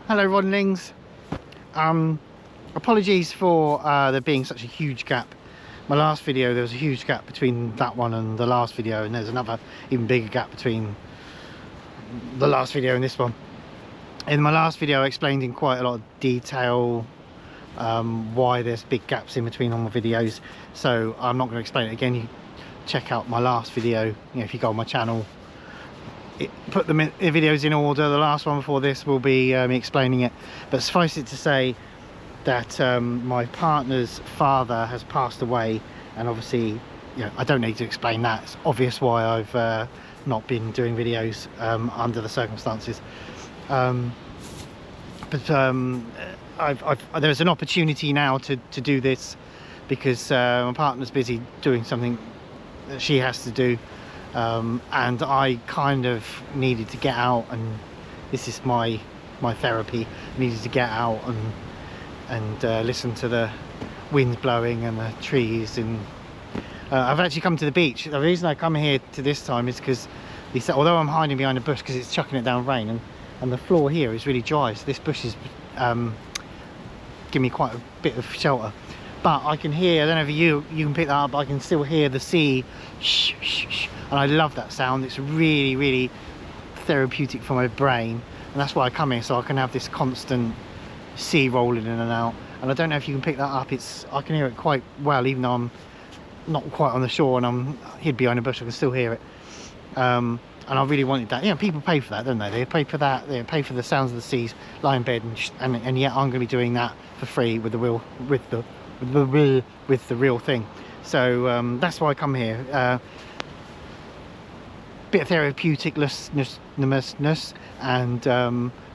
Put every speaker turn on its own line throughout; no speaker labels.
Hello Rodlings. Apologies for there being such a huge gap. My last video there was a huge gap between that one and the last video, and there's another even bigger gap between the last video and this one. In my last video I explained in quite a lot of detail why there's big gaps in between all my videos, so I'm not going to explain it again. You check out my last video, you know, if you go on my channel. Put the videos in order. The last one before this will be me explaining it, but suffice it to say that my partner's father has passed away, and obviously, you know, I don't need to explain that. It's obvious why I've not been doing videos under the circumstances, but there's an opportunity now to do this because my partner's busy doing something that she has to do. And I kind of needed to get out, and this is my therapy. I needed to get out and listen to the wind blowing and the trees. And I've actually come to the beach. The reason I come here to this time is because although I'm hiding behind a bush because it's chucking it down rain, and the floor here is really dry, so this bush is giving me quite a bit of shelter. But I can hear, I don't know if you can pick that up, but I can still hear the sea, shh, shh, shh, and I love that sound. It's really, really therapeutic for my brain, and that's why I come here, so I can have this constant sea rolling in and out. And I don't know if you can pick that up. I can hear it quite well, even though I'm not quite on the shore and I'm hid behind a bush. I can still hear it. And I really wanted that. You know, people pay for that, don't they? They pay for that. They pay for the sounds of the seas, lie in bed, and yet I'm going to be doing that for free with the real thing. So that's why I come here. Bit of therapeuticness, and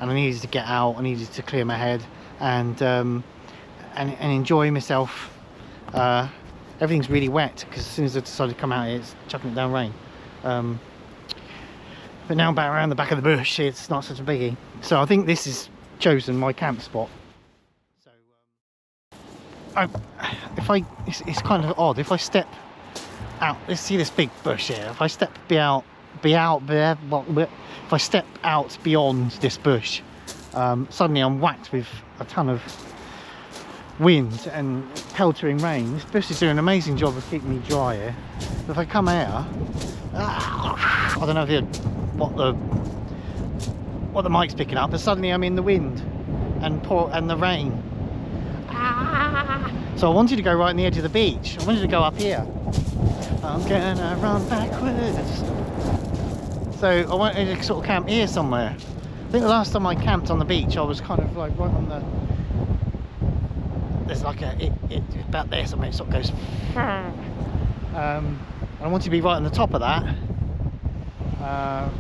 I needed to get out. I needed to clear my head and enjoy myself. Everything's really wet because as soon as I decided to come out here, it's chucking it down rain. But now back around the back of the bush, it's not such a biggie. So I think this is chosen my camp spot. It's kind of odd if I step out. Let's see this big bush here. If I step if I step out beyond this bush, suddenly I'm whacked with a ton of wind and peltering rain. This bush is doing an amazing job of keeping me dry here. If I come here, I don't know if what the mic's picking up, but suddenly I'm in the wind and the rain. So I wanted to go right on the edge of the beach. I wanted to go up here. I'm gonna run backwards. So I wanted to sort of camp here somewhere. I think the last time I camped on the beach, I was kind of like right on the. There's like about there somewhere. It sort of goes. And I wanted to be right on the top of that,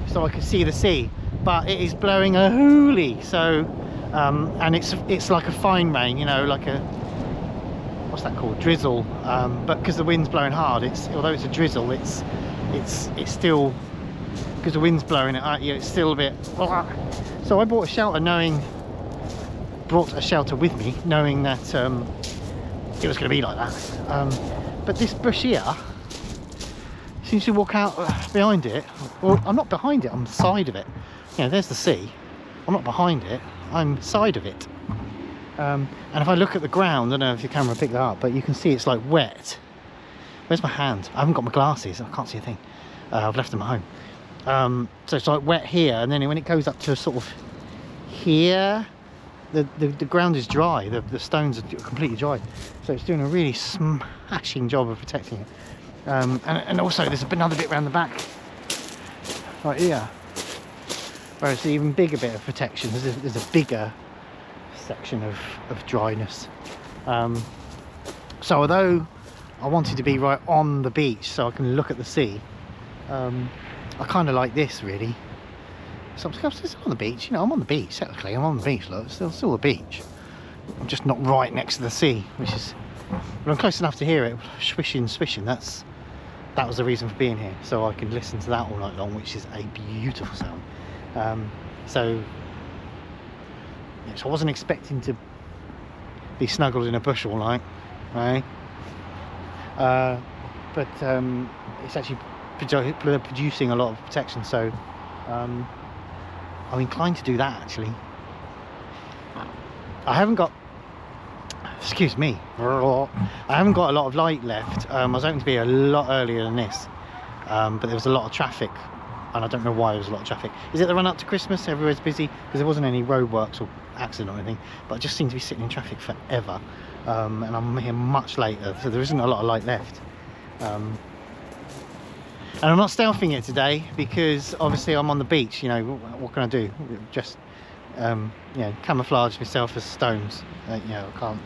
so I could see the sea. But it is blowing a hoolie. So, and it's like a fine rain, you know, like a. What's that called? Drizzle. But because the wind's blowing hard, although it's a drizzle, it's still, because the wind's blowing it at you, it's still a bit. So I brought a shelter with me, knowing that it was going to be like that. But this bush here seems to walk out behind it. Well, I'm not behind it. I'm side of it. You know, there's the sea. I'm not behind it. I'm side of it. And if I look at the ground, I don't know if your camera picked that up, but you can see it's like wet. Where's my hand? I haven't got my glasses. I can't see a thing. I've left them at home. So it's like wet here, and then when it goes up to sort of here, the ground is dry. The stones are completely dry. So it's doing a really smashing job of protecting it. And also there's another bit around the back, right here, where it's an even bigger bit of protection. There's a bigger section of dryness. So although I wanted to be right on the beach so I can look at the sea, I kind of like this really. So I'm still on the beach, you know, I'm on the beach technically, I'm on the beach, look, it's still the beach. I'm just not right next to the sea, which is, but I'm close enough to hear it swishing, swishing. That was the reason for being here, so I could listen to that all night long, which is a beautiful sound. So I wasn't expecting to be snuggled in a bush all night, right? But it's actually producing a lot of protection, so I'm inclined to do that actually. I haven't got, excuse me, I haven't got a lot of light left. I was hoping to be a lot earlier than this, but there was a lot of traffic, and I don't know why there was a lot of traffic. Is it the run up to Christmas? Everywhere's busy? Because there wasn't any roadworks or accident or anything, but I just seem to be sitting in traffic forever, and I'm here much later, so there isn't a lot of light left. And I'm not stealthing it today because obviously I'm on the beach. You know, what can I do? Just you know, camouflage myself as stones. You know, I can't.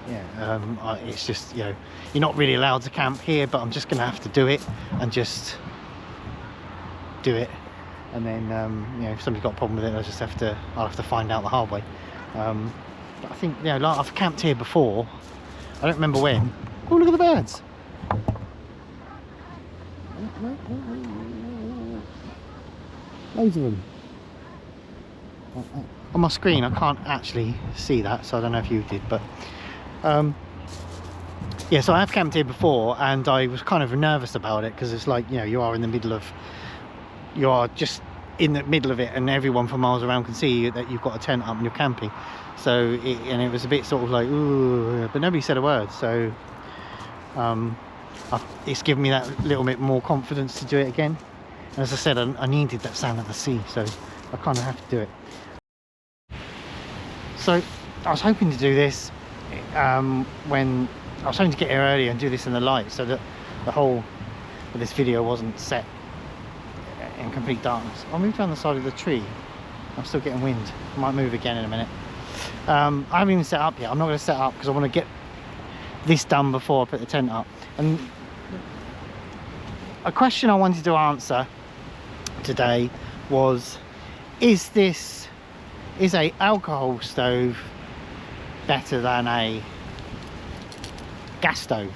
Yeah, it's just, you know, you're not really allowed to camp here, but I'm just gonna have to do it and just do it. And then you know, if somebody's got a problem with it, I'll have to find out the hard way. But I think, you know, like, I've camped here before. I don't remember when. Oh, look at the birds. Loads of them. On my screen I can't actually see that, so I don't know if you did, but yeah, so I have camped here before, and I was kind of nervous about it because it's like, you know, you are just in the middle of it, and everyone from miles around can see that you've got a tent up and you're camping. So it was a bit sort of like, ooh, but nobody said a word, so it's given me that little bit more confidence to do it again. And as I said, I needed that sound of the sea, so I kind of have to do it. So I was hoping to do this when I was hoping to get here early and do this in the light, so that the whole of this video wasn't set in complete darkness. I'll move down the side of the tree. I'm still getting wind. I might move again in a minute. I haven't even set up yet. I'm not going to set up because I want to get this done before I put the tent up. And a question I wanted to answer today was, is a alcohol stove better than a gas stove?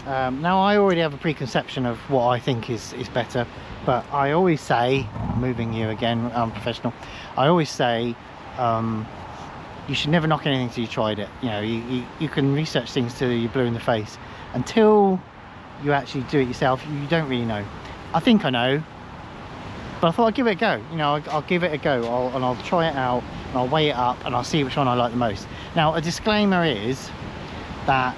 Now, I already have a preconception of what I think is better, but I always say, moving you again, I'm professional, I always say you should never knock anything till you tried it. You know, you can research things till you're blue in the face. Until you actually do it yourself, you don't really know. I think I know, but I thought I'd give it a go. You know, I'll give it a go, and I'll try it out, and I'll weigh it up, and I'll see which one I like the most. Now, a disclaimer is that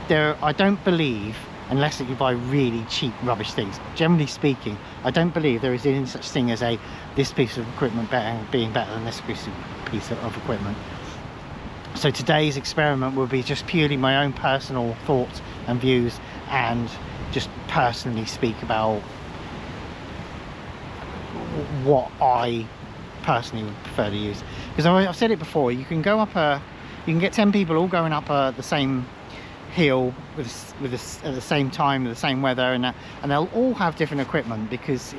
I don't believe, unless you buy really cheap rubbish things, generally speaking, I don't believe there is any such thing as this piece of equipment being better than this piece of equipment. So today's experiment will be just purely my own personal thoughts and views, and just personally speak about what I personally would prefer to use. Because I've said it before, you can get 10 people all going up the same hill at the same time, with the same weather, and they'll all have different equipment, because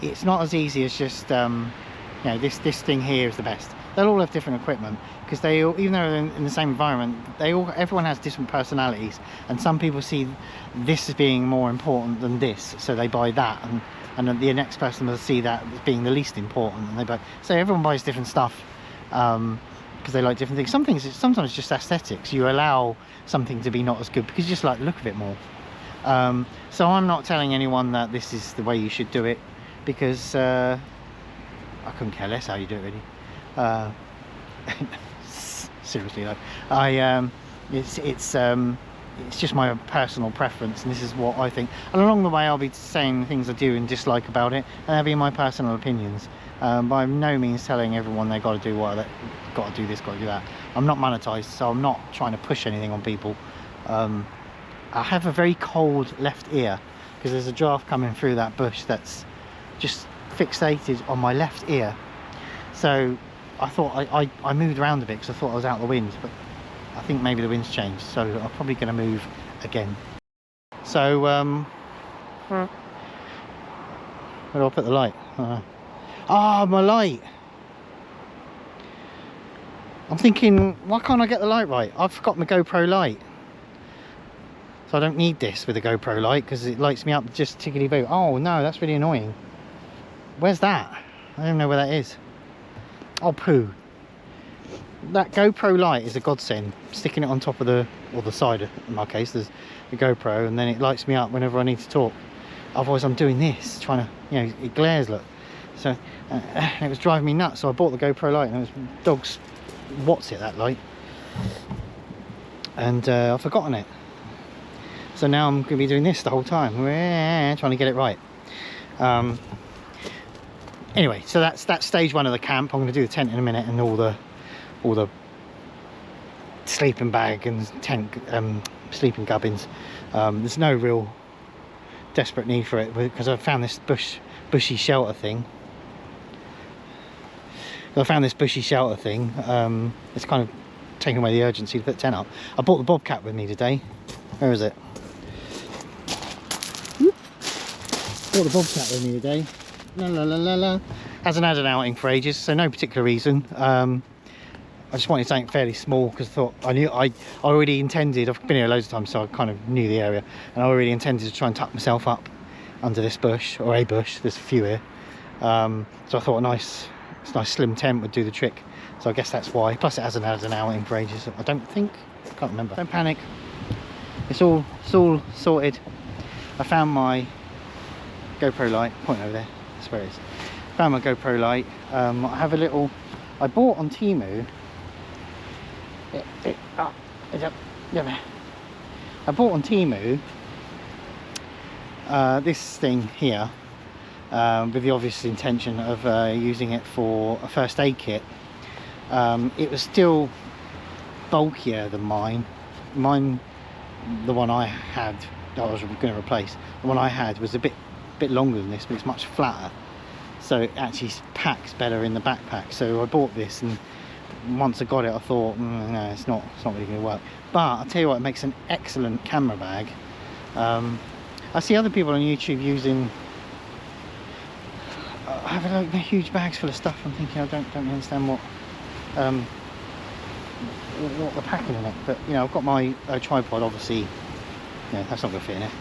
it's not as easy as just you know, this thing here is the best. They'll all have different equipment, because they all, even though they're in the same environment, everyone has different personalities, and some people see this as being more important than this, so they buy that, and then the next person will see that as being the least important, and they buy. So everyone buys different stuff because they like different things. Sometimes it's just aesthetics. You allow something to be not as good because you just like the look of it more. So I'm not telling anyone that this is the way you should do it, because I couldn't care less how you do it, really. Seriously though, it's just my personal preference, and this is what I think. And along the way, I'll be saying things I do and dislike about it, and they'll be my personal opinions. By no means telling everyone they've got to do got to do this, got to do that. I'm not monetized, so I'm not trying to push anything on people. I have a very cold left ear because there's a draft coming through that bush that's just fixated on my left ear. So I thought I moved around a bit because I thought I was out of the wind, but I think maybe the wind's changed, so I'm probably going to move again. So where do I put the light? My light. I'm thinking, why can't I get the light right? I've got my GoPro light, so I don't need this with a GoPro light, because it lights me up just tickety boo. Oh no, that's really annoying. Where's that? I don't know where that is. Oh poo. That GoPro light is a godsend. Sticking it on top of the side, in my case, there's the GoPro, and then it lights me up whenever I need to talk. Otherwise I'm doing this, trying to, you know, it glares, look. So it was driving me nuts, so I bought the GoPro Lite, and it was dog's what's it, that light, and I've forgotten it. So now I'm going to be doing this the whole time, trying to get it right. Anyway, so that's stage one of the camp. I'm going to do the tent in a minute, and all the sleeping bag and tent, sleeping gubbins. There's no real desperate need for it, because I found this bushy shelter thing. It's kind of taking away the urgency to put the tent up. I brought the Bobcat with me today. Where is it? Brought the Bobcat with me today. La la la la la. Hasn't had an outing for ages, so no particular reason. I just wanted something fairly small, because I thought I already intended. I've been here loads of times, so I kind of knew the area, and I already intended to try and tuck myself up under this bush, or a bush. There's a few here, so I thought a nice slim tent would do the trick. So I guess that's why. Plus, it hasn't had an outing for ages. I don't think. I can't remember. Don't panic. It's all sorted. I found my GoPro Lite. Point over there. That's where it is. Found my GoPro Lite. I have a little. I bought on Temu. I bought on Temu this thing here, with the obvious intention of using it for a first aid kit. It was still bulkier than mine. The one I had, that I was going to replace, the one I had was a bit longer than this, but it's much flatter, so it actually packs better in the backpack. So I bought this, and once I got it, I thought, no, it's not really going to work. But I'll tell you what, it makes an excellent camera bag. I see other people on YouTube using having like huge bags full of stuff. I'm thinking, I don't understand what they're packing in it. But you know, I've got my tripod, obviously. Yeah, that's not going to fit in it.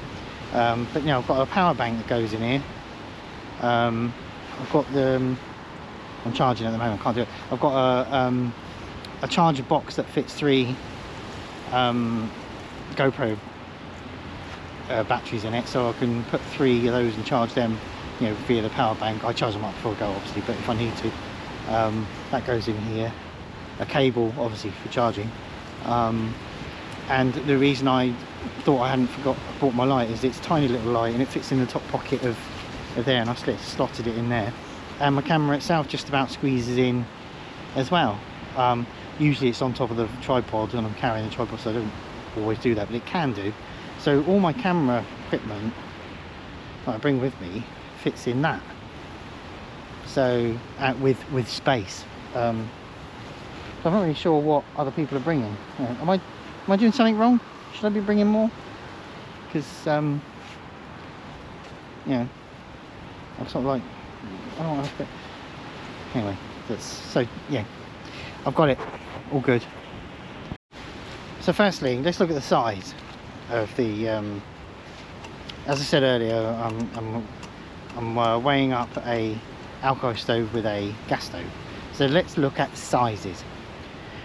But you know, I've got a power bank that goes in here. I've got the I'm charging at the moment, can't do it. I've got a charger box that fits 3 GoPro batteries in it, so I can put 3 of those and charge them, you know, via the power bank. I charge them up before I go, obviously, but if I need to, that goes in here. A cable, obviously, for charging. And the reason I thought I hadn't bought my light is it's a tiny little light, and it fits in the top pocket of there, and I slotted it in there. And my camera itself just about squeezes in as well. Usually it's on top of the tripod, and I'm carrying the tripod, so I don't always do that, but it can do. So all my camera equipment that I bring with me fits in that. So with space. So I'm not really sure what other people are bringing. Am I doing something wrong? Should I be bringing more? Because you know, I'm sort of like, I don't want to. Anyway, so yeah, I've got it all good. So firstly, let's look at the size of the. As I said earlier, I'm weighing up a alcohol stove with a gas stove. So let's look at sizes,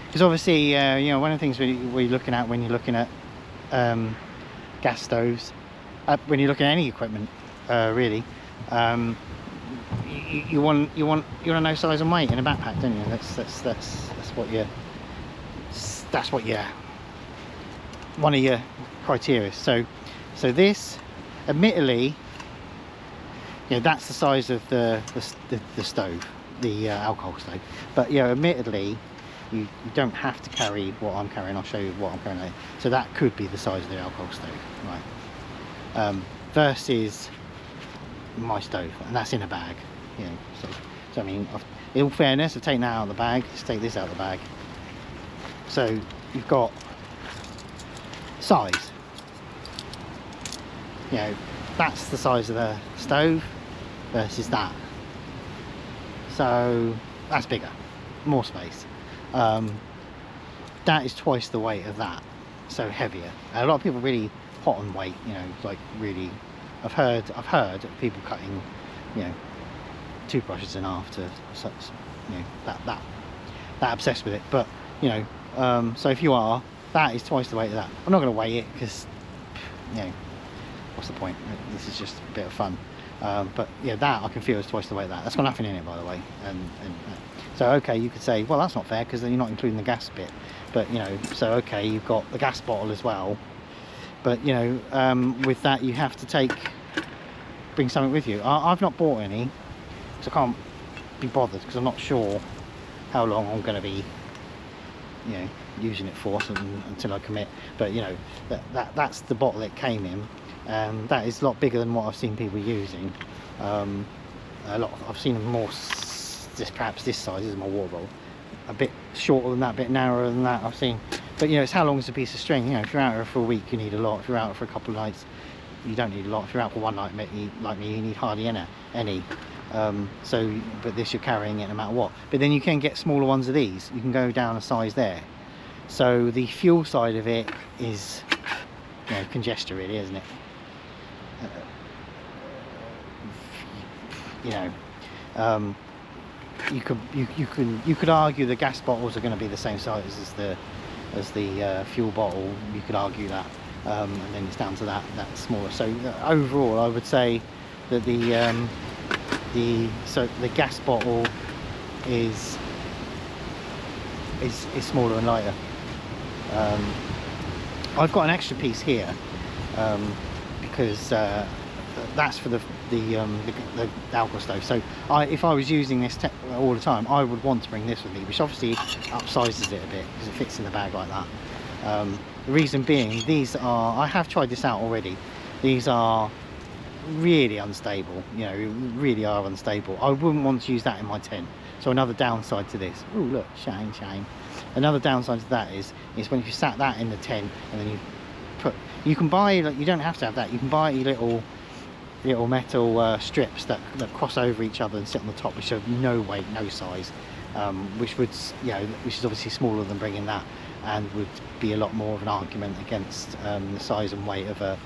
because obviously, you know, one of the things we're looking at when you're looking at gas stoves, when you're looking at any equipment, really. You want to know size and weight in a backpack, don't you? That's what you one of your criteria. So this, admittedly, you know, that's the size of the stove, the alcohol stove. But you know, admittedly, you don't have to carry what I'm carrying. I'll show you what I'm carrying. So that could be the size of the alcohol stove, right? Versus my stove, and that's in a bag. You know, so I mean, in all fairness, I've taken that out of the bag. Let's take this out of the bag. So you've got size. You know, that's the size of the stove versus that. So that's bigger, more space. That is twice the weight of that, so heavier. A lot of people really hot on weight. You know, like really. I've heard of people cutting, you know, toothbrushes in half to, you know, that obsessed with it. But you know, so if you are, that is twice the weight of that. I'm not going to weigh it because, you know, what's the point? This is just a bit of fun. But yeah, that I can feel is twice the weight of that. That's got nothing in it, by the way. So okay, you could say, well, that's not fair because then you're not including the gas bit. But you know, so okay, you've got the gas bottle as well. But you know, with that you have to bring something with you. I've not bought any, so I can't be bothered because I'm not sure how long I'm going to be, you know, using it for until I commit. But you know, that's the bottle it came in. That is a lot bigger than what I've seen people using. I've seen them more, perhaps this size is my water bottle, a bit shorter than that, a bit narrower than that I've seen. But you know, it's how long is a piece of string. You know, if you're out for a week you need a lot. If you're out for a couple of nights you don't need a lot. If you're out for one night like me, you need hardly any. But this you're carrying it no matter what. But then you can get smaller ones of these. You can go down a size there. So the fuel side of it is, you know, congestion really, isn't it? You know, you could argue the gas bottles are going to be the same size as the fuel bottle. You could argue that, and then it's down to that smaller. So overall, I would say that the gas bottle is smaller and lighter. I've got an extra piece here because that's for the alcohol stove. So if I was using this all the time, I would want to bring this with me, which obviously upsizes it a bit because it fits in the bag like that. The reason being, I have tried this out already. These are really unstable, you know, really are unstable. I wouldn't want to use that in my tent. So another downside to this, oh look, shame. Another downside to that is when you sat that in the tent and then you can buy, like, you don't have to have that, you can buy little metal strips that cross over each other and sit on the top, which have no weight, no size, which is obviously smaller than bringing that, and would be a lot more of an argument against the size and weight of a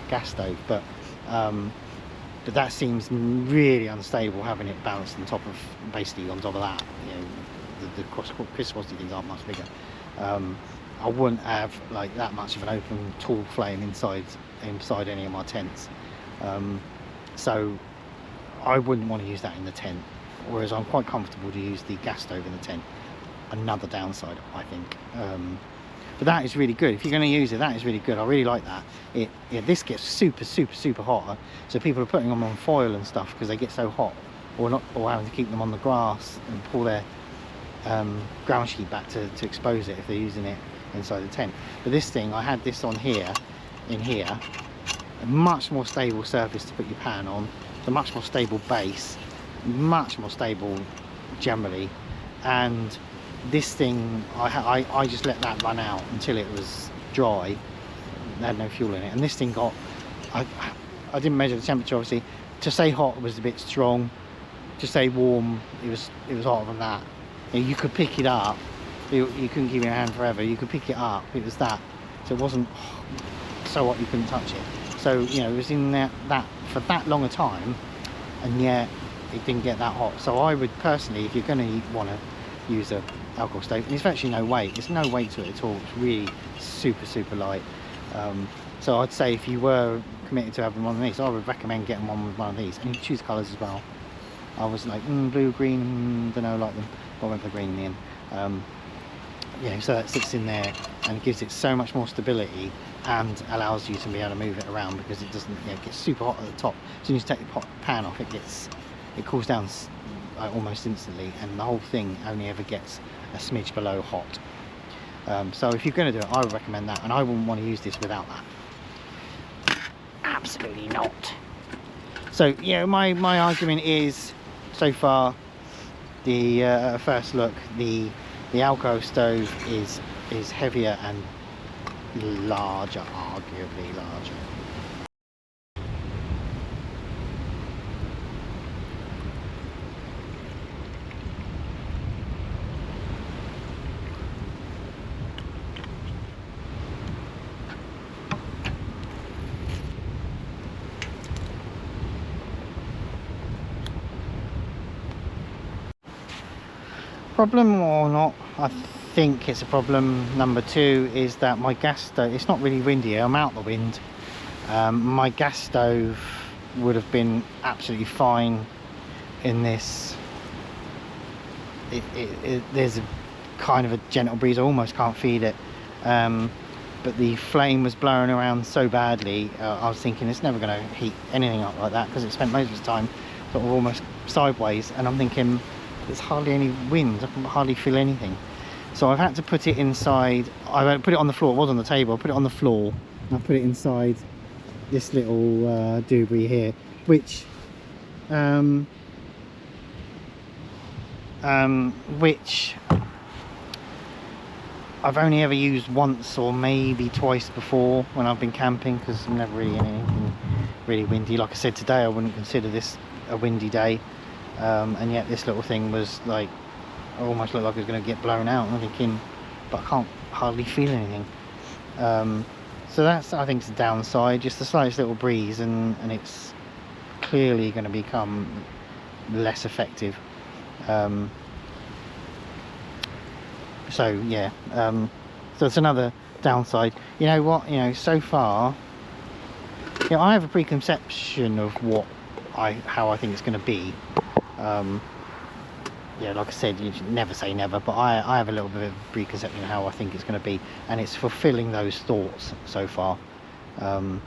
gas stove. But that seems really unstable, having it balanced on top of that. You know, the crisscrossy things aren't much bigger. I wouldn't have like that much of an open tall flame inside any of my tents. So I wouldn't want to use that in the tent, whereas I'm quite comfortable to use the gas stove in the tent. Another downside, I think. But that is really good. If you're going to use it, that is really good. I really like that. This gets super hot, so people are putting them on foil and stuff because they get so hot, or having to keep them on the grass and pull their ground sheet back to expose it if they're using it inside the tent. But this thing, I had this on here, a much more stable surface to put your pan on, it's a much more stable base, much more stable generally. And this thing, I just let that run out until it was dry. It had no fuel in it, and this thing got, I didn't measure the temperature obviously. To say hot was a bit strong, to say warm, it was hotter than that. You could pick it up, you couldn't keep it in your hand forever, you could pick it up, it was that. So it wasn't so hot you couldn't touch it. So, you know, it was in that for that long a time, and yet it didn't get that hot. So I would personally, if you're going to want to use a alcohol stove, and it's actually no weight, there's no weight to it at all, it's really super light. So I'd say if you were committed to having one of these, I would recommend getting one with one of these, and you can choose colours as well. I was like, blue, green, don't know, like them, but I went for green in the end. Yeah, so that sits in there and gives it so much more stability and allows you to be able to move it around, because it doesn't, you know, get super hot at the top. As soon as you take the pan off, it cools down almost instantly, and the whole thing only ever gets a smidge below hot. So if you're going to do it, I would recommend that, and I wouldn't want to use this without that. Absolutely not. So yeah, my argument is, so far, the first look, the Alco stove is heavier and larger, arguably larger. Problem or not, I think it's a problem. Number two is that my gas stove, it's not really windy, I'm out the wind. My gas stove would have been absolutely fine in this. There's a kind of a gentle breeze. I almost can't feel it, but the flame was blowing around so badly. I was thinking it's never going to heat anything up like that, because it spent most of its time sort of almost sideways, and I'm thinking there's hardly any wind. I can hardly feel anything. So I've had to put it inside. I put it on the floor. It was on the table. I put it on the floor and I put it inside this little doorbry here, which I've only ever used once or maybe twice before when I've been camping, because I'm never really in anything really windy. Like I said, today I wouldn't consider this a windy day, and yet this little thing was like, almost looked like it was going to get blown out. And I'm thinking, but I can't hardly feel anything. So that's, I think, the downside, just the slightest little breeze, and it's clearly going to become less effective. So yeah, so it's another downside. You know what, so far, I have a preconception of how I think it's going to be. Yeah, like I said, you should never say never, but I have a little bit of a preconception of how I think it's going to be, and it's fulfilling those thoughts so far. Yeah,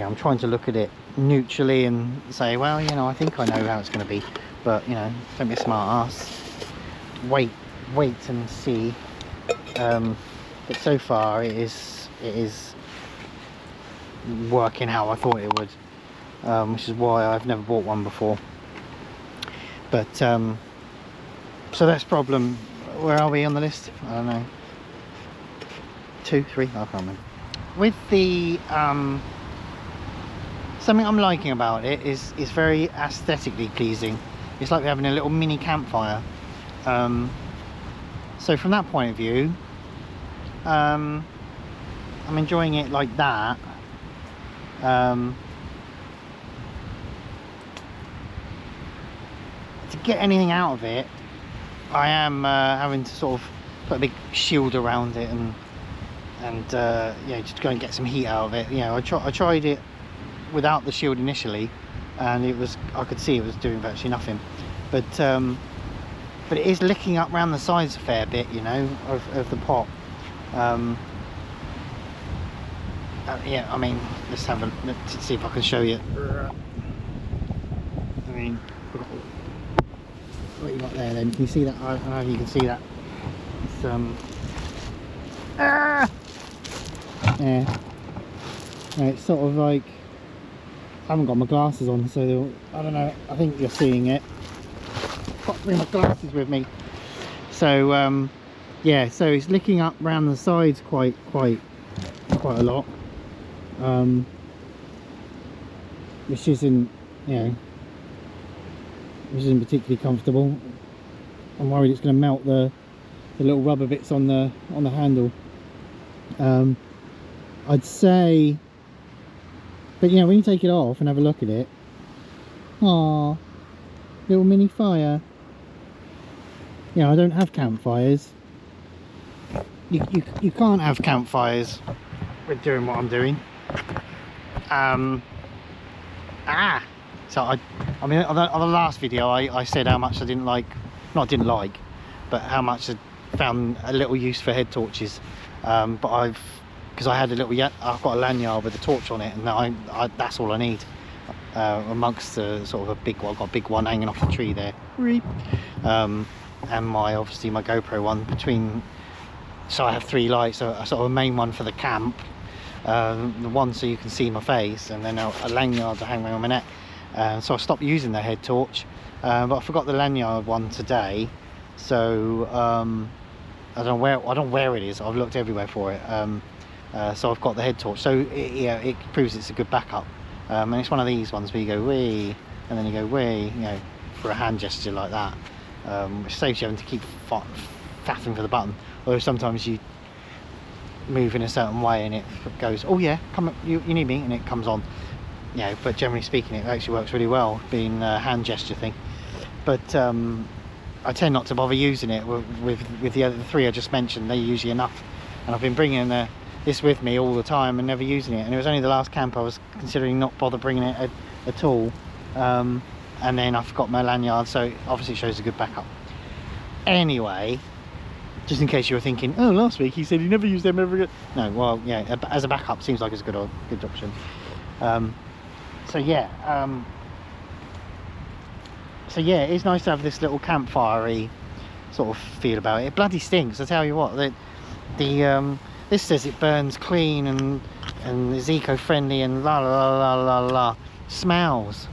I'm trying to look at it neutrally and say, well, I think I know how it's going to be, but don't be a smart ass. Wait and see. But so far it is working how I thought it would, which is why I've never bought one before. But so that's problem. Where are we on the list? I don't know. 2, 3, I can't remember. With the something I'm liking about it is very aesthetically pleasing. It's like we're having a little mini campfire. So from that point of view, I'm enjoying it like that. To get anything out of it, I am having to sort of put a big shield around it and just go and get some heat out of it. I tried it without the shield initially, and I could see it was doing virtually nothing, but it is licking up around the sides a fair bit, of the pot. Yeah, I mean, let's see if I can show you. I mean, what you got there then? Can you see that? I don't know if you can see that. It's yeah. It's sort of like, I haven't got my glasses on, so I don't know, I think you're seeing it. I've got to bring my glasses with me. So yeah, so it's licking up around the sides quite a lot, which isn't particularly comfortable. I'm worried it's going to melt the little rubber bits on the handle. I'd say, but when you take it off and have a look at it, ah, little mini fire. I don't have campfires. You can't have campfires with doing what I'm doing. So I mean, on the last video I said how much I didn't like, but how much I found a little use for head torches. But because I had I've got a lanyard with a torch on it, and that's all I need. Amongst the sort of a big one, I've got a big one hanging off the tree there. And obviously my GoPro one between. So I have 3 lights, a sort of a main one for the camp, the one so you can see my face, and then a lanyard to hang around my neck. So I stopped using the head torch, but I forgot the lanyard one today. So I don't know where it is. I've looked everywhere for it. So I've got the head torch. So it proves it's a good backup. And it's one of these ones where you go wee, and then you go wee, for a hand gesture like that, which saves you having to keep faffing for the button. Although sometimes you move in a certain way and it goes, oh yeah, come, you need me, and it comes on. But generally speaking, it actually works really well, being a hand gesture thing. But I tend not to bother using it with the other 3 I just mentioned. They're usually enough, and I've been bringing the this with me all the time and never using it, and it was only the last camp I was considering not bother bringing it at all, and then I forgot my lanyard, so obviously it shows a good backup. Anyway, just in case you were thinking, oh, last week he said he never used them ever again. No, well, yeah, as a backup seems like it's a good option. So yeah, it's nice to have this little campfire-y sort of feel about it. It bloody stinks, I tell you what. This says it burns clean and is eco-friendly and la la la la la. Smells.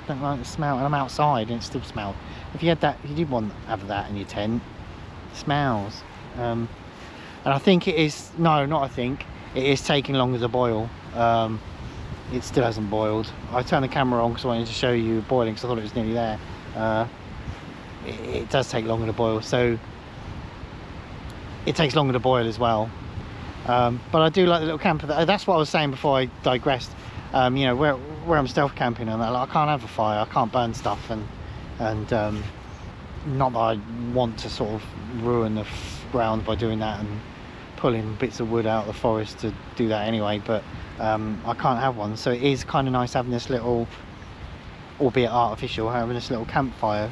Don't like the smell, and I'm outside and it still smells. If you had that, if you did want to have that in your tent, it smells. And I think it is, no, not I think, it is taking longer to boil. It still hasn't boiled. I turned the camera on because I wanted to show you boiling, because I thought it was nearly there. It does take longer to boil, so it takes longer to boil as well. But I do like the little camper. That's what I was saying before I digressed. You know, where I'm stealth camping and that, like, I can't have a fire, I can't burn stuff, and not that I want to sort of ruin the ground by doing that and pulling bits of wood out of the forest to do that anyway, but I can't have one, so it is kind of nice having this little, albeit artificial, having this little campfire,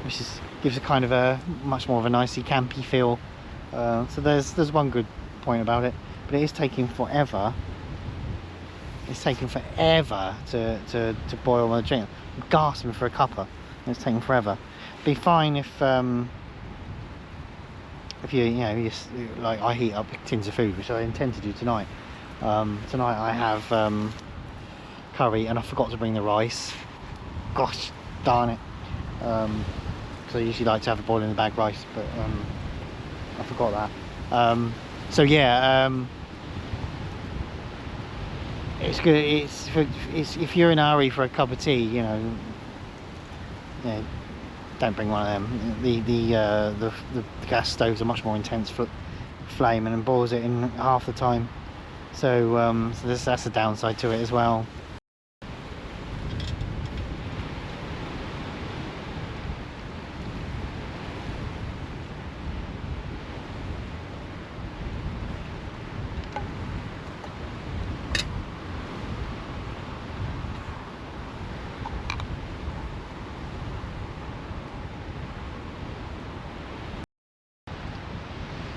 which gives a kind of a much more of a nicey campy feel. So there's one good point about it, but it is taking forever. It's taking forever to boil my drink. I'm gasping for a cuppa. It's taking forever. Be fine if you know, like I heat up tins of food, which I intend to do tonight. Tonight I have curry, and I forgot to bring the rice. Gosh darn it. So I usually like to have a boil in the bag rice, but I forgot that. So yeah, it's good. It's if you're in a hurry for a cup of tea, you know, don't bring one of them. The gas stoves are much more intense flame, and boils it in half the time. So that's a downside to it as well.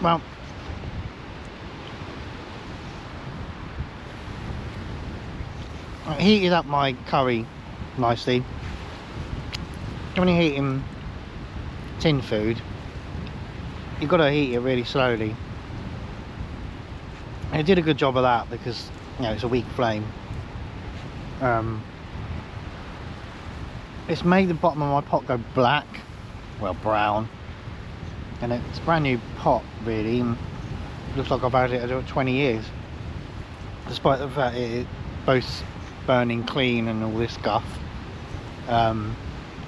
Well, I heated up my curry nicely. When you're heating tin food, you've got to heat it really slowly. And it did a good job of that because, you know, it's a weak flame. It's made the bottom of my pot go black, well, brown. And it's a brand new pot, really. Looks like I've had it 20 years, despite the fact it boasts burning clean and all this guff.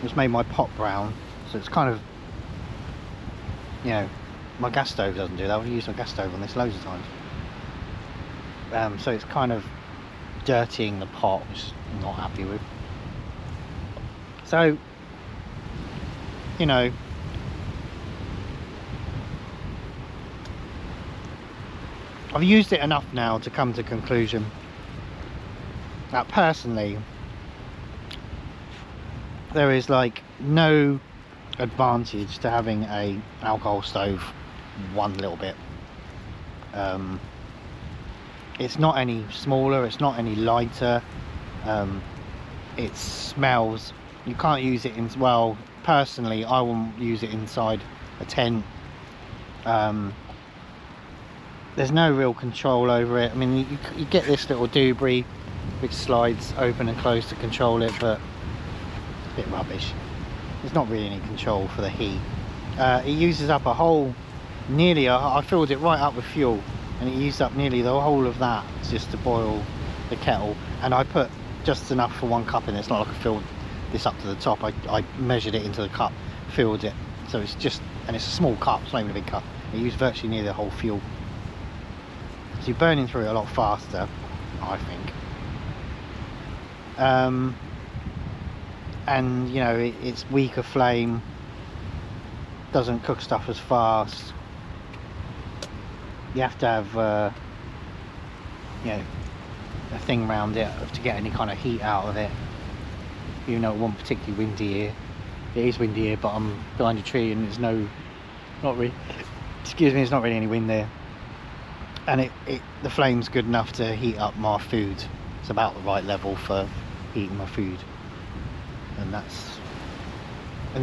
It's made my pot brown, so it's kind of, you know, my gas stove doesn't do that. I've used my gas stove on this loads of times. So it's kind of dirtying the pot, which I'm not happy with. So, you know, I've used it enough now to come to the conclusion that personally there is like no advantage to having a alcohol stove one little bit. It's not any smaller, it's not any lighter, it smells. You can't use it in, well, personally I won't use it inside a tent. There's no real control over it. I mean, you get this little doobrey which slides open and close to control it, but it's a bit rubbish. There's not really any control for the heat. It uses up a whole, I filled it right up with fuel, and it used up nearly the whole of that just to boil the kettle. And I put just enough for 1 cup in it. It's not like I filled this up to the top. I measured it into the cup, filled it, so it's just, and it's a small cup, it's not even a big cup. It used virtually nearly the whole fuel. So you're burning through it a lot faster, I think. And you know, it's weaker flame, doesn't cook stuff as fast. you have to have you know, a thing around it to get any kind of heat out of it. Even though it wasn't particularly windy here. It is windy here, but I'm behind a tree and there's not really, excuse me, there's not really any wind there. And the flame's good enough to heat up my food. It's about the right level for heating my food. And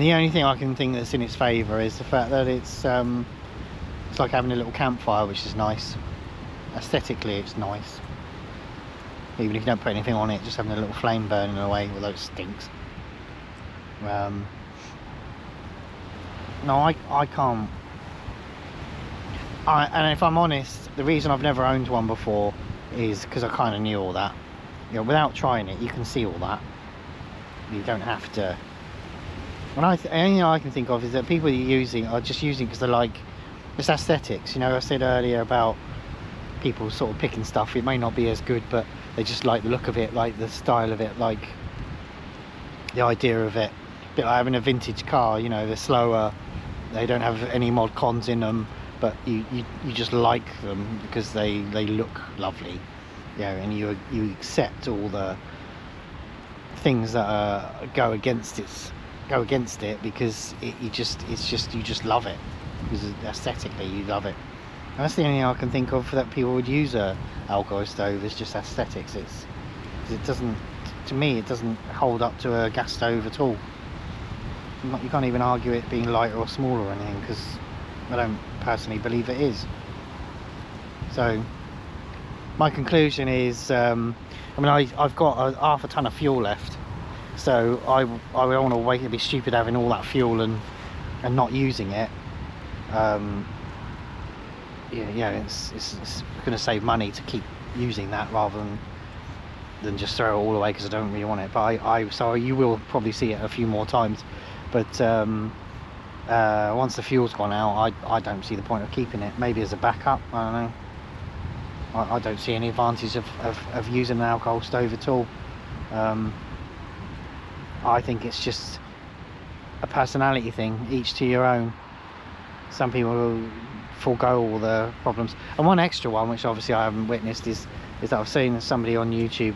the only thing I can think that's in its favour is the fact that it's like having a little campfire, which is nice. Aesthetically, it's nice. Even if you don't put anything on it, just having a little flame burning away, although it stinks. No, I can't. And if I'm honest, the reason I've never owned one before is because I kind of knew all that. You know, without trying it, you can see all that. You don't have to. And the only thing I can think of is that people are just using because they're like, it's aesthetics. You know, I said earlier about people sort of picking stuff. It may not be as good, but they just like the look of it, like the style of it, like the idea of it. A bit like having a vintage car. You know, they're slower. They don't have any mod cons in them, but you just like them because they look lovely. Yeah, and you accept all the things that go against it because you just love it because aesthetically you love it. And that's the only thing I can think of that people would use a alcohol stove is just aesthetics. It doesn't, to me, it doesn't hold up to a gas stove at all. You can't even argue it being lighter or smaller or anything because I don't personally believe it is. So my conclusion is, I mean, I've got half a ton of fuel left, so I don't want to wait. It'd be stupid having all that fuel and not using it. Yeah, it's going to save money to keep using that rather than just throw it all away because I don't really want it. But so you will probably see it a few more times. But once the fuel's gone out, I don't see the point of keeping it. Maybe as a backup, I don't know. I don't see any advantage of using an alcohol stove at all. I think it's just a personality thing, each to your own. Some people will forego all the problems. And one extra one, which obviously I haven't witnessed, is that I've seen somebody on YouTube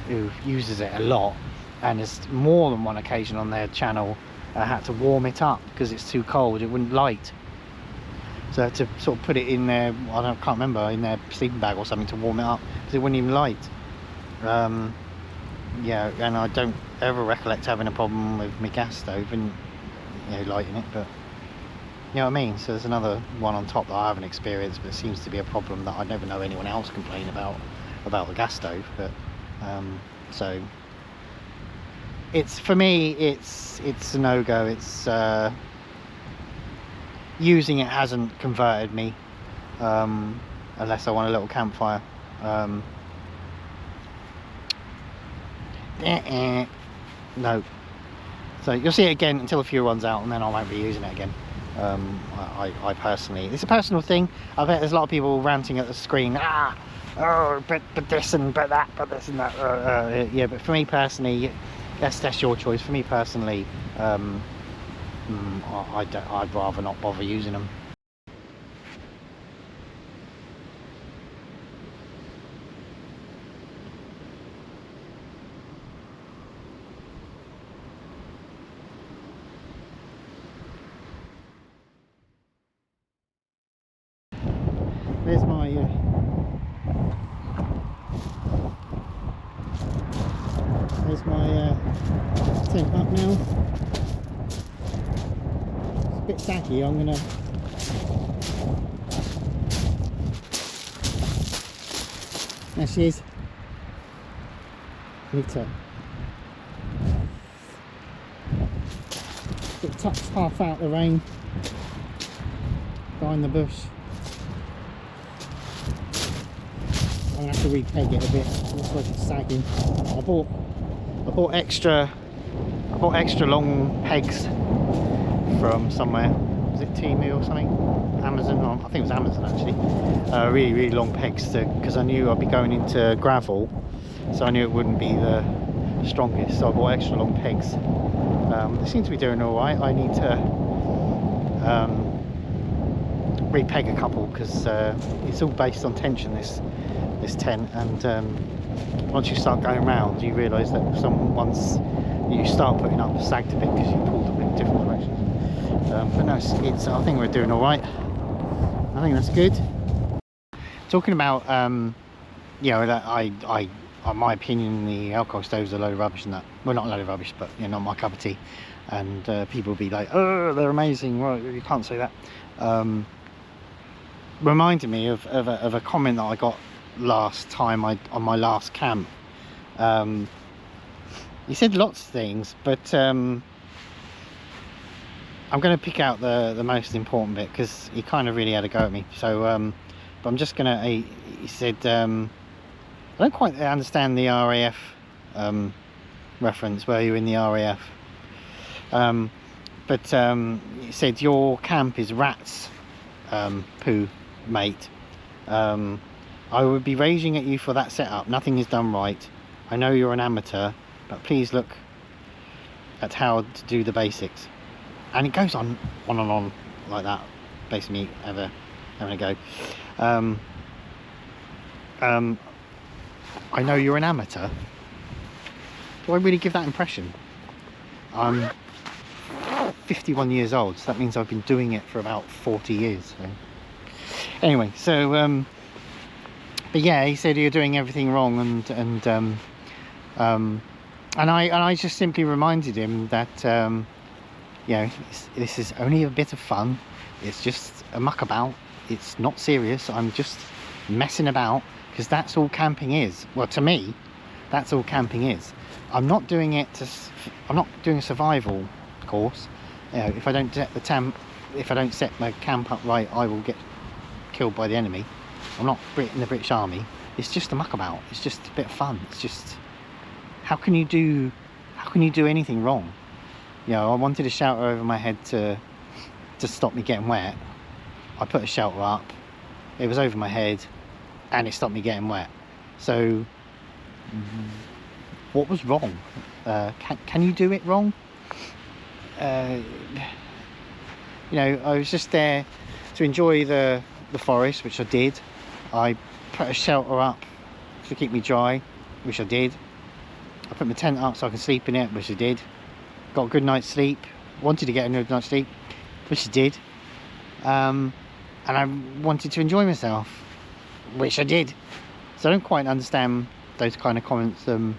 who uses it a lot, and there's more than one occasion on their channel had to warm it up because it's too cold, it wouldn't light. So to sort of put it in their, can't remember, in their sleeping bag or something to warm it up because it wouldn't even light. Yeah, and I don't ever recollect having a problem with my gas stove and lighting it, but you know what I mean. So there's another one on top that I haven't experienced, but it seems to be a problem that I never know anyone else complain about the gas stove. But so it's, for me, it's a no-go. It's using it hasn't converted me, unless I want a little campfire. No. So you'll see it again until the fuel runs out, and then I won't be using it again. I personally, it's a personal thing. I bet there's a lot of people ranting at the screen, but this and but that, but this and that. Yeah, but for me personally, that's your choice. For me personally, I'd rather not bother using them. There's my tent up now. It's a bit saggy. I'm gonna there she is. Need to it tucks half out the rain behind the bush. I'm gonna have to repeg it a bit. It looks like it's sagging. I bought extra long pegs from somewhere. Was it Temu or something? Amazon? Oh, I think it was Amazon actually. Really long pegs because I knew I'd be going into gravel, so I knew it wouldn't be the strongest. So I bought extra long pegs. They seem to be doing all right. I need to repeg a couple, because it's all based on tension, this tent, and once you start going round, you realise that once you start putting up, sagged a bit because you pulled a bit different directions. But no, it's I think we're doing all right. I think that's good. Talking about you know, that I in my opinion, the alcohol stoves are a load of rubbish, and that, well, not a load of rubbish, but, you know, not my cup of tea. And people will be like, oh, they're amazing. Well, you can't say that. Reminded me of a comment that I got last time on my last camp. He said lots of things, but I'm going to pick out the most important bit, because he kind of really had a go at me. So but I'm just gonna, he said, I don't quite understand the RAF reference, where you're in the RAF, but he said your camp is rats poo, mate. I would be raging at you for that setup. Nothing is done right. I know you're an amateur, but please look at how to do the basics. And it goes on and on like that, basically having a go. I know you're an amateur. Do I really give that impression? I'm 51 years old, so that means I've been doing it for about 40 years. So. Anyway, so but yeah, he said you're doing everything wrong, and I just simply reminded him that you know, this is only a bit of fun. It's just a muck about. It's not serious. I'm just messing about, because that's all camping is. Well, to me, that's all camping is. I'm not doing it I'm not doing a survival course. You know, if I don't set my camp up right, I will get killed by the enemy. I'm not in the British Army. It's just a muck about. It's just a bit of fun. It's just, how can you do anything wrong? You know, I wanted a shelter over my head to stop me getting wet. I put a shelter up. It was over my head, and it stopped me getting wet. So what was wrong? Can you do it wrong? You know, I was just there to enjoy the forest, which I did. I put a shelter up to keep me dry, which I did. I put my tent up so I can sleep in it, which I did. Got a good night's sleep. Wanted to get a good night's sleep, which I did. And I wanted to enjoy myself, which I did. So I don't quite understand those kind of comments. I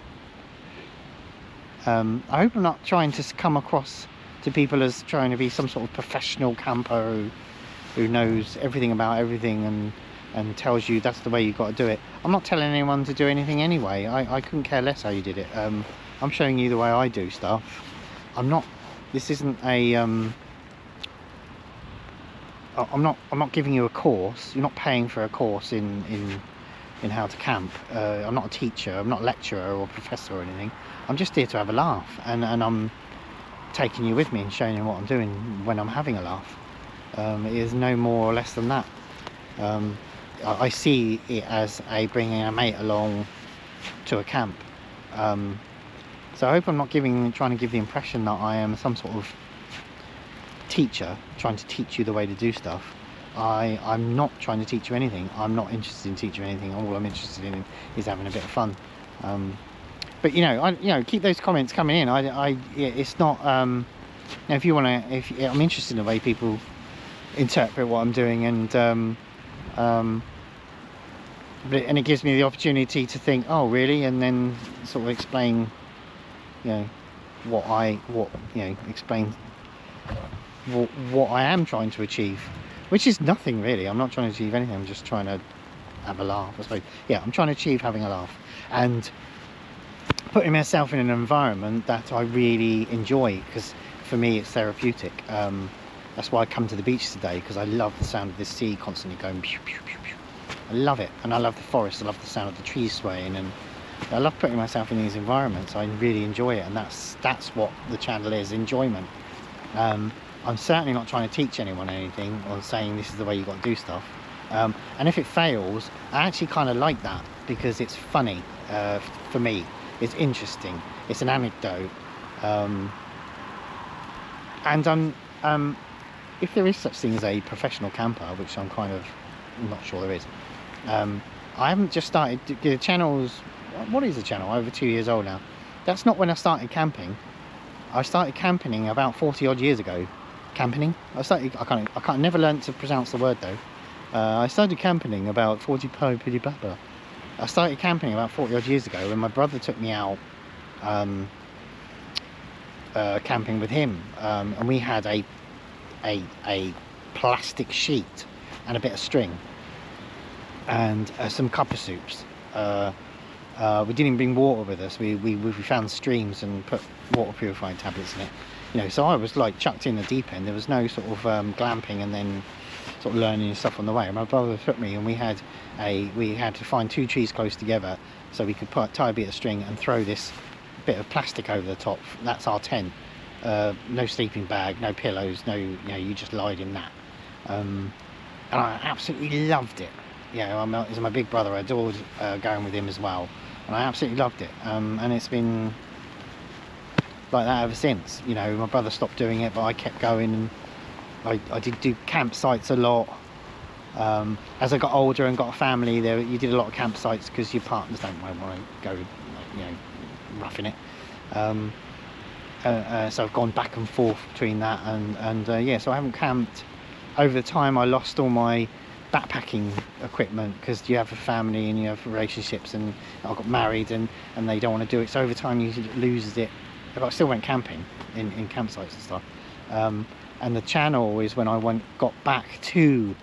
hope I'm not trying to come across to people as trying to be some sort of professional camper who knows everything about everything and tells you that's the way you've got to do it. I'm not telling anyone to do anything anyway. I couldn't care less how you did it. I'm showing you the way I do stuff. This isn't a I'm not giving you a course. You're not paying for a course in how to camp. I'm not a teacher. I'm not a lecturer or professor or anything. I'm just here to have a laugh, and I'm taking you with me and showing you what I'm doing when I'm having a laugh. It is no more or less than that. I see it as bringing a mate along to a camp. So I hope I'm not trying to give the impression that I am some sort of teacher trying to teach you the way to do stuff. I'm not trying to teach you anything. I'm not interested in teaching you anything. All I'm interested in is having a bit of fun. But you know, keep those comments coming in. It's not. You know, if you want to, I'm interested in the way people interpret what I'm doing, and it gives me the opportunity to think, oh really, and then sort of explain, you know, explain what I am trying to achieve, which is nothing really. I'm not trying to achieve anything. I'm just trying to have a laugh, I suppose. Yeah, I'm trying to achieve having a laugh and putting myself in an environment that I really enjoy, because for me it's therapeutic. That's why I come to the beach today, because I love the sound of the sea constantly going pew, pew, pew, pew. I love it, and I love the forest. I love the sound of the trees swaying, and I love putting myself in these environments. I really enjoy it, and that's what the channel is, enjoyment. I'm certainly not trying to teach anyone anything or saying this is the way you've got to do stuff. And if it fails, I actually kind of like that, because it's funny for me. It's interesting. It's an anecdote. And if there is such thing as a professional camper, which I'm kind of not sure there is, I haven't just started. The channel's, what is the channel? Over 2 years old now. That's not when I started camping. I started camping about 40 odd years ago. Camping? I can't never learned to pronounce the word though. I started camping about 40 I started camping about 40 odd years ago when my brother took me out camping with him, and we had a plastic sheet and a bit of string and some copper soups. We didn't even bring water with us. We found streams and put water purifying tablets in it. You know, so I was like chucked in the deep end. There was no sort of glamping and then sort of learning stuff on the way. And my brother took me, and we had to find 2 trees close together so we could tie a bit of string and throw this bit of plastic over the top. That's our tent. No sleeping bag, no pillows, no, you know, you just lied in that. And I absolutely loved it. You know, he's my big brother. I adored going with him as well, and I absolutely loved it. And it's been like that ever since. You know, my brother stopped doing it, but I kept going, and I did do campsites a lot. As I got older and got a family, you did a lot of campsites because your partners don't want to go, like, you know, roughing it. So I've gone back and forth between that, and yeah, so I haven't camped. Over the time, I lost all my backpacking equipment because you have a family and you have relationships, and I got married, and they don't want to do it. So over time, you lose it. But I still went camping in campsites and stuff. And the channel is when I got back to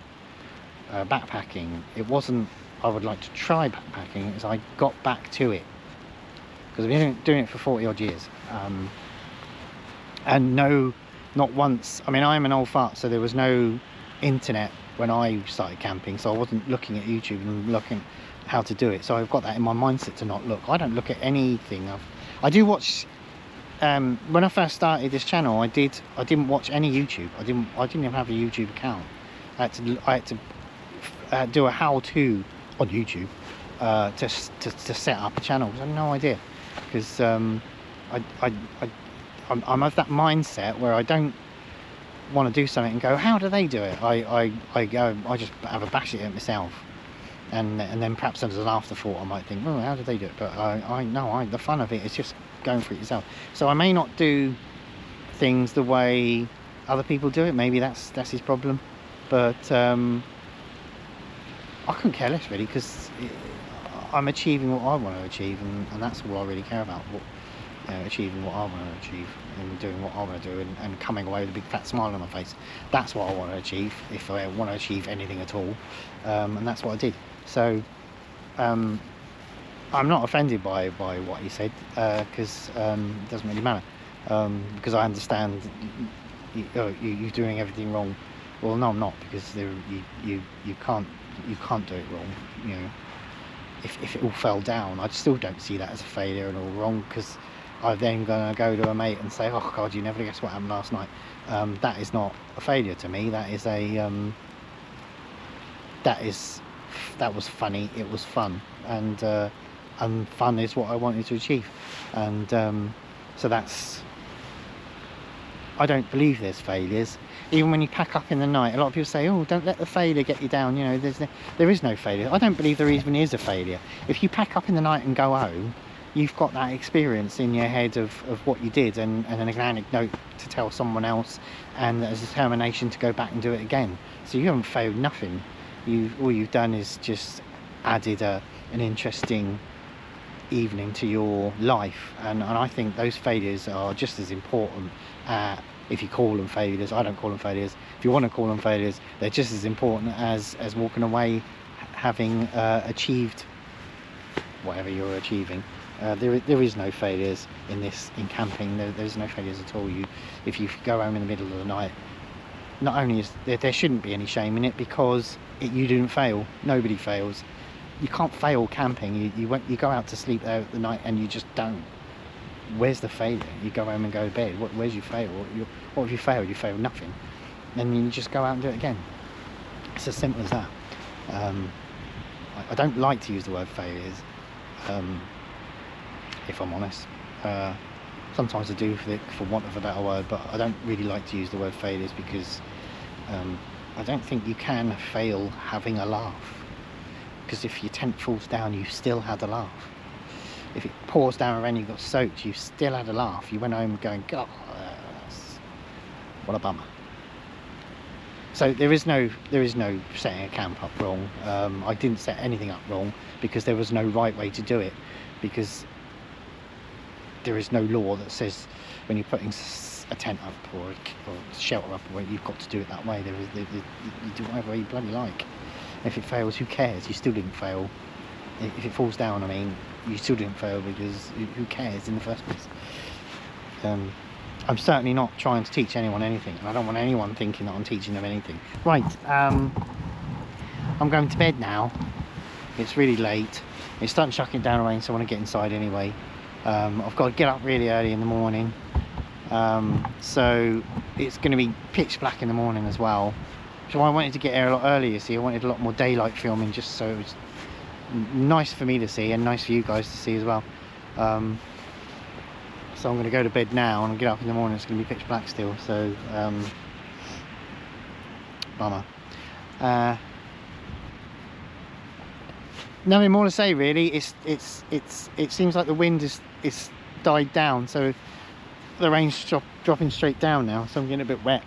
backpacking. It wasn't I would like to try backpacking, it was I got back to it because I've been doing it for 40 odd years. And no, not once. I mean, I'm an old fart, so there was no internet when I started camping, so I wasn't looking at YouTube and looking how to do it. So I've got that in my mindset to not look. I don't look at anything. I do watch. When I first started this channel, I didn't watch any YouTube. I didn't even have a YouTube account. I had to do a how-to on YouTube to set up a channel because I had no idea. Because I'm of that mindset where I don't want to do something and go, how do they do it? I just have a bash at it myself, and then perhaps as an afterthought I might think, oh, how do they do it? But the fun of it is just going for it yourself. So I may not do things the way other people do it. Maybe that's his problem, but I couldn't care less really, because I'm achieving what I want to achieve, and that's all I really care about. Achieving what I want to achieve and doing what I want to do, and coming away with a big fat smile on my face. That's what I want to achieve, if I want to achieve anything at all, and that's what I did. So I'm not offended by what he said, because it doesn't really matter, because I understand you're doing everything wrong. Well, no, I'm not, because you can't do it wrong. You know, if it all fell down, I still don't see that as a failure and all wrong, because I'm then going to go to a mate and say, oh God, you never guess what happened last night. That is not a failure to me. That is that was funny. It was fun, and fun is what I wanted to achieve. And so that's. I don't believe there's failures. Even when you pack up in the night, a lot of people say, oh, don't let the failure get you down. You know, there is no failure. I don't believe there even is a failure. If you pack up in the night and go home, you've got that experience in your head of what you did, and an anecdote to tell someone else, and a determination to go back and do it again. So you haven't failed nothing. All you've done is just added an interesting evening to your life, and I think those failures are just as important. If you call them failures, I don't call them failures. If you want to call them failures, they're just as important as walking away having achieved whatever you're achieving. There is no failures in camping. There's no failures at all. If you go home in the middle of the night, not only is there shouldn't be any shame in it, because you didn't fail. Nobody fails. You can't fail camping. You go out to sleep there at the night and you just don't. Where's the failure? You go home and go to bed. Where's your fail? What have you failed? You failed nothing. Then you just go out and do it again. It's as simple as that. I don't like to use the word failures, if I'm honest. Sometimes I do, for want of a better word, but I don't really like to use the word failures, because I don't think you can fail having a laugh, because if your tent falls down, you still had a laugh. If it pours down around, you got soaked, you still had a laugh. You went home going, God, what a bummer. So there is no setting a camp up wrong. I didn't set anything up wrong, because there was no right way to do it, because there is no law that says when you're putting a tent up or shelter up, you've got to do it that way. You do whatever you bloody like. If it fails, who cares? You still didn't fail. If it falls down, I mean, you still didn't fail, because who cares in the first place? I'm certainly not trying to teach anyone anything, and I don't want anyone thinking that I'm teaching them anything. Right, I'm going to bed now. It's really late. It's starting chucking down rain, so I want to get inside anyway. I've got to get up really early in the morning, so it's going to be pitch black in the morning as well. So I wanted to get here a lot earlier, see. I wanted a lot more daylight filming, just so it was nice for me to see and nice for you guys to see as well. So I'm going to go to bed now, and get up in the morning. It's going to be pitch black still, so bummer. Nothing more to say really. It seems like the wind is died down, so the rain's dropping straight down now, so I'm getting a bit wet.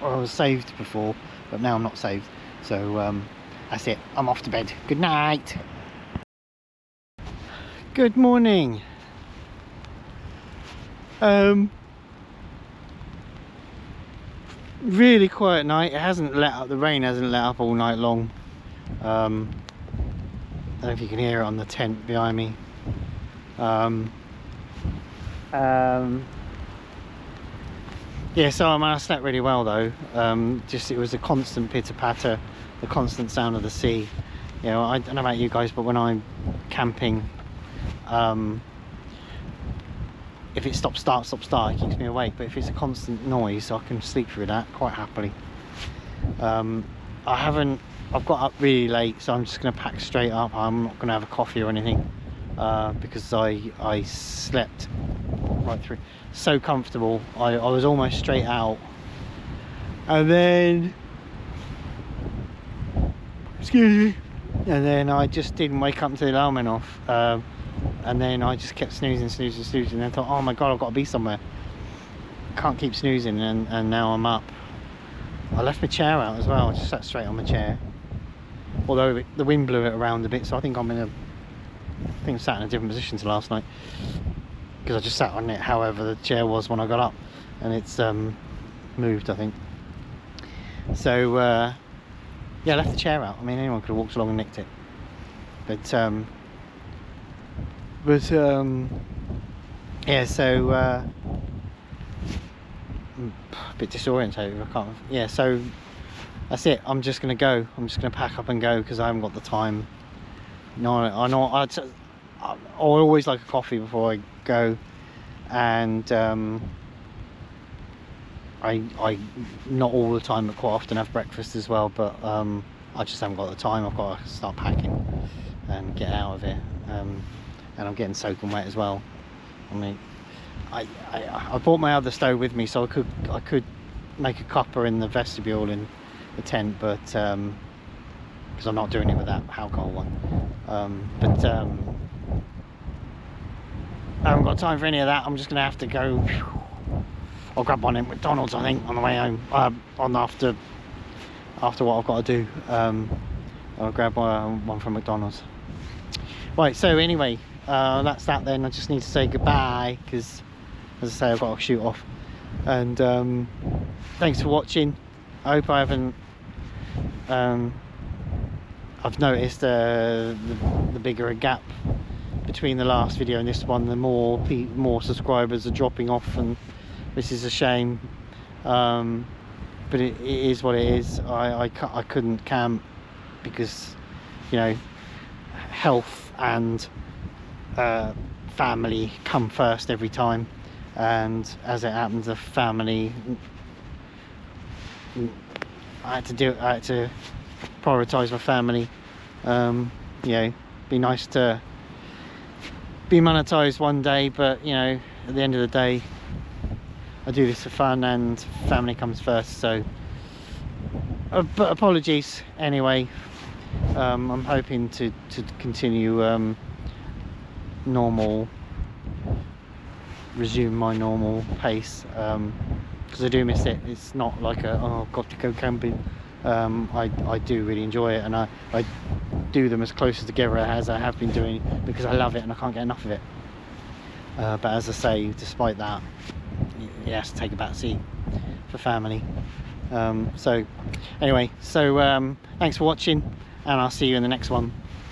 I was saved before, but now I'm not saved, so that's it. I'm off to bed. Good night. Good morning. Really quiet night. It hasn't let up. The rain hasn't let up all night long. I don't know if you can hear it on the tent behind me. Yeah, so I slept really well though. Just it was a constant pitter patter, the constant sound of the sea. You know, I don't know about you guys, but when I'm camping, if it stop start, it keeps me awake. But if it's a constant noise, I can sleep through that quite happily. I've got up really late, so I'm just going to pack straight up. I'm not going to have a coffee or anything, because I slept right through. So comfortable. I was almost straight out, and then excuse me, and then I just didn't wake up until the alarm went off, and then I just kept snoozing, and then thought, oh my god, I've got to be somewhere. Can't keep snoozing, and now I'm up. I left my chair out as well. I just sat straight on my chair, although the wind blew it around a bit, so I think I sat in a different position to last night, because I just sat on it however the chair was when I got up, and it's moved, I think. So yeah, I left the chair out. I mean, anyone could have walked along and nicked it, but yeah, so a bit disorientated. I can't. Yeah, so that's it. I'm just gonna go. I'm just gonna pack up and go, because I haven't got the time. No, I know. I always like a coffee before I go, and I not all the time, but quite often have breakfast as well. But I just haven't got the time. I've got to start packing and get out of here. And I'm getting soaking wet as well. I mean, I brought my other stove with me, so I could make a cuppa in the vestibule in the tent, but because I'm not doing it with that alcohol one. But I haven't got time for any of that. I'm just gonna have to go. I'll grab one at McDonald's, I think, on the way home. After what I've got to do, I'll grab one from McDonald's. Right, so anyway, that's that then. I just need to say goodbye, because as I say, I've got to shoot off. And thanks for watching. I hope I haven't I've noticed the bigger a gap between the last video and this one, the more subscribers are dropping off, and this is a shame, but it is what it is. I couldn't camp because, you know, health and family come first every time, and as it happens, the family, I had to prioritize my family. You know, be nice to be monetized one day, but you know, at the end of the day, I do this for fun and family comes first. So But apologies anyway. I'm hoping to continue resume my normal pace, because I do miss it. It's not like oh, got to go camping. I do really enjoy it, and I do them as close together as I have been doing, because I love it and I can't get enough of it. But as I say, despite that, it has to take a back seat for family. So anyway, thanks for watching, and I'll see you in the next one.